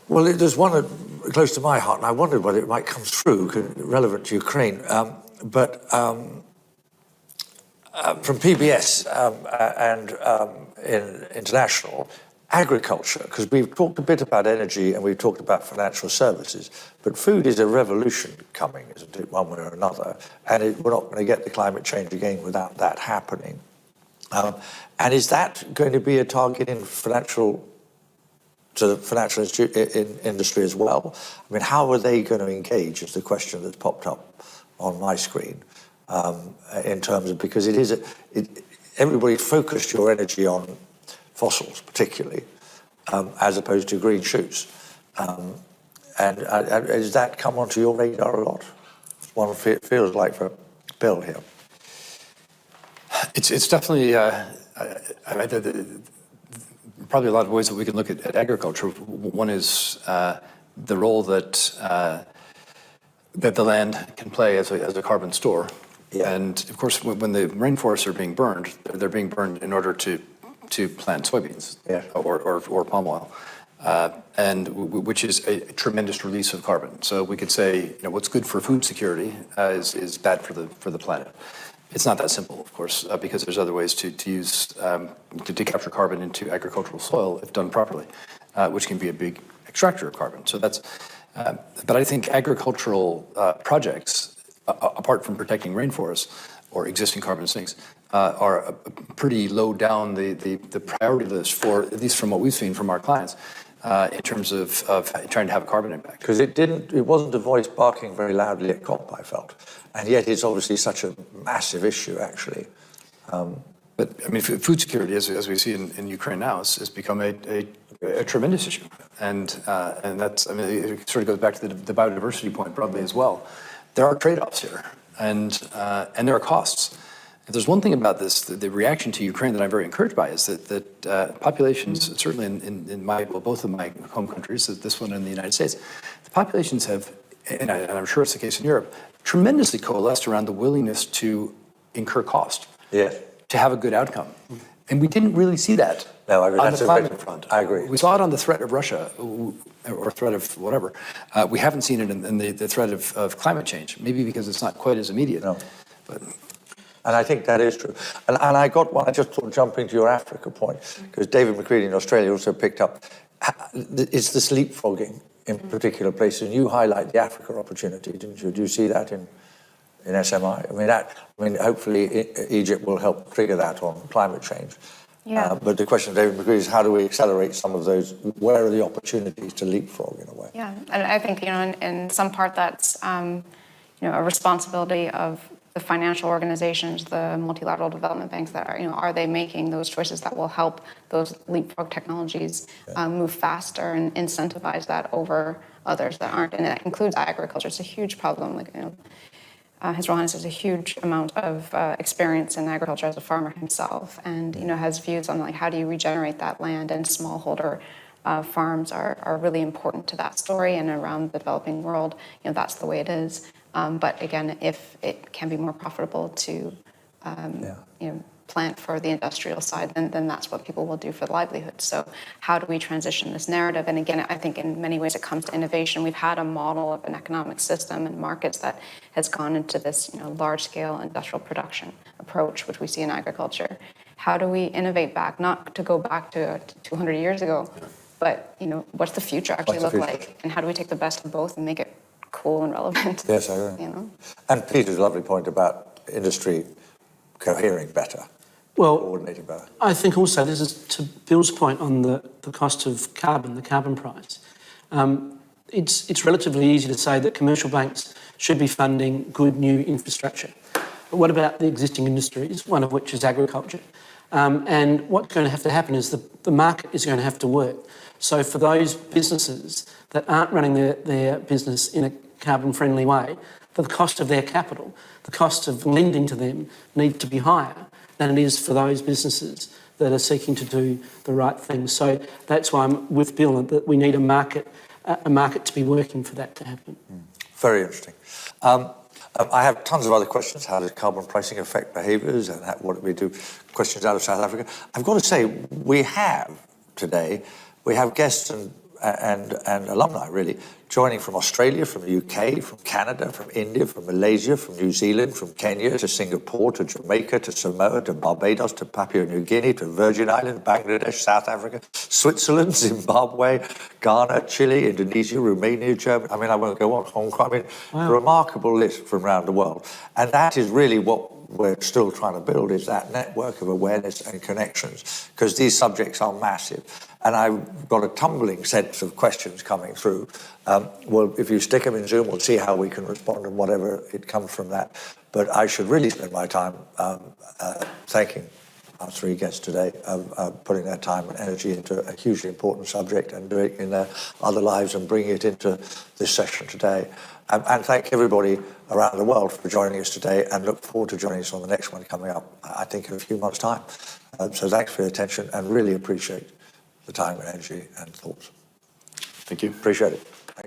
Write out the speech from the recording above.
Well, there's one close to my heart, and I wondered whether it might come through, relevant to Ukraine. But from PBS and in international, agriculture, because we've talked a bit about energy and we've talked about financial services, but food is a revolution coming, isn't it, one way or another? And we're not going to get the climate change again without that happening. And is that going to be a target in to the financial industry as well? I mean, how are they going to engage is the question that's popped up on my screen, in terms of, because everybody focused your energy on fossils particularly, as opposed to green shoots. And has that come onto your radar a lot? One feels like for Bill here. It's definitely probably a lot of ways that we can look at agriculture. One is the role that the land can play as a carbon store. Yeah. And of course, when the rainforests are being burned, they're being burned in order to plant soybeans, yeah, or palm oil, and which is a tremendous release of carbon. So we could say, what's good for food security is bad for the planet. It's not that simple, of course, because there's other ways to use to capture carbon into agricultural soil if done properly, which can be a big extractor of carbon. So that's, but I think agricultural projects, apart from protecting rainforests or existing carbon sinks, are pretty low down the priority list for, at least from what we've seen from our clients, in terms of trying to have a carbon impact. Because it wasn't a voice barking very loudly at COP, I felt. And yet it's obviously such a massive issue, actually. But I mean, food security, as we see in Ukraine now, has become a tremendous issue. And that's, I mean, it sort of goes back to the biodiversity point broadly as well. There are trade-offs here, and there are costs. If there's one thing about this, the reaction to Ukraine that I'm very encouraged by is that populations, certainly in both of my home countries, this one and the United States, the populations have, and I'm sure it's the case in Europe, tremendously coalesced around the willingness to incur cost, yeah, to have a good outcome. And we didn't really see that on the climate front. I agree. We saw it on the threat of Russia, or threat of whatever. We haven't seen it in the threat of climate change, maybe because it's not quite as immediate. No. But, and I think that is true. And I got one, I just thought jumping to your Africa point, because David McCready in Australia also picked up, it's this leapfrogging in particular places. And you highlight the Africa opportunity, didn't you? Do you see that in SMI? I mean, hopefully Egypt will help trigger that on climate change. Yeah. But the question of David McCready is, how do we accelerate some of those? Where are the opportunities to leapfrog in a way? Yeah, and I think, in some part that's, a responsibility of the financial organizations, the multilateral development banks that are they making those choices that will help those leapfrog technologies move faster and incentivize that over others that aren't? And that includes agriculture. It's a huge problem. His Royal Highness has a huge amount of experience in agriculture as a farmer himself, and has views on how do you regenerate that land, and smallholder farms are really important to that story, and around the developing world, that's the way it is. But again, if it can be more profitable to plant for the industrial side, then that's what people will do for the livelihood. So how do we transition this narrative? And again, I think in many ways it comes to innovation. We've had a model of an economic system and markets that has gone into this large-scale industrial production approach, which we see in agriculture. How do we innovate back, not to go back to 200 years ago, but what's the future actually look like? And how do we take the best of both and make it cool and relevant? Yes, I agree. And Peter's lovely point about industry cohering better. Well, coordinating better. I think also this is to Bill's point on the cost of carbon, the carbon price. It's relatively easy to say that commercial banks should be funding good new infrastructure. But what about the existing industries, one of which is agriculture? And what's going to have to happen is the market is going to have to work. So for those businesses that aren't running their business in a carbon-friendly way, the cost of their capital, the cost of lending to them need to be higher than it is for those businesses that are seeking to do the right thing. So that's why I'm with Bill, that we need a market to be working for that to happen. Very interesting. I have tons of other questions. How does carbon pricing affect behaviours, and what do we do? Questions out of South Africa. I've got to say, we have guests and alumni, really, joining from Australia, from the UK, from Canada, from India, from Malaysia, from New Zealand, from Kenya to Singapore, to Jamaica, to Samoa, to Barbados, to Papua New Guinea, to Virgin Islands, Bangladesh, South Africa, Switzerland, Zimbabwe, Ghana, Chile, Indonesia, Romania, Germany. I mean, I won't go on, Hong Kong. I mean, wow. Remarkable list from around the world. And that is really what we're still trying to build, is that network of awareness and connections, because these subjects are massive. And I've got a tumbling set of questions coming through. Well, if you stick them in Zoom, we'll see how we can respond and whatever it comes from that. But I should really spend my time thanking our three guests today, putting their time and energy into a hugely important subject and doing it in their other lives and bringing it into this session today. And thank everybody around the world for joining us today, and look forward to joining us on the next one coming up, I think, in a few months' time. So thanks for your attention, and really appreciate the time and energy and thoughts. Thank you. Appreciate it.